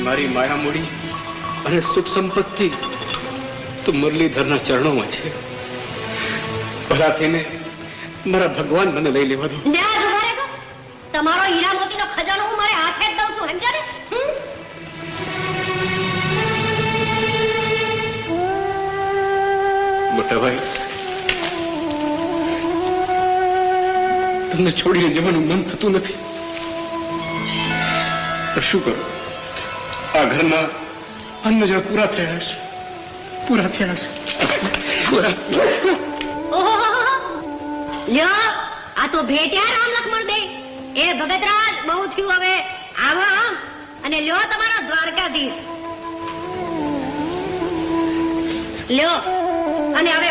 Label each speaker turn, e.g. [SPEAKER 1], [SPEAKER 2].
[SPEAKER 1] મારી માયા મૂડી અને સુખ સંપત્તિ તો મુરલીધરના ચરણોમાં છે. ભલા થઈને મારા ભગવાન મને લઈ લેવા દો.
[SPEAKER 2] તમારો હીરા મોતીનો ખજાનો હું મારે હાથે જ દઉં છું, સમજ્યા ને?
[SPEAKER 1] મોટા ભાઈ, તમને છોડીને જવાનું મન થતું નથી. પણ શું કરું? આ ઘરના અન્ન જળ પૂરા થયા છે.
[SPEAKER 2] લ્યો, આ તો ભેટ્યા રામ લક્ષ્મણ બે. એ ભગતરાજ, બહુ થયું હવે. આવો આમ અને લ્યો તમારા દ્વારકાધીશ. લ્યો અને હવે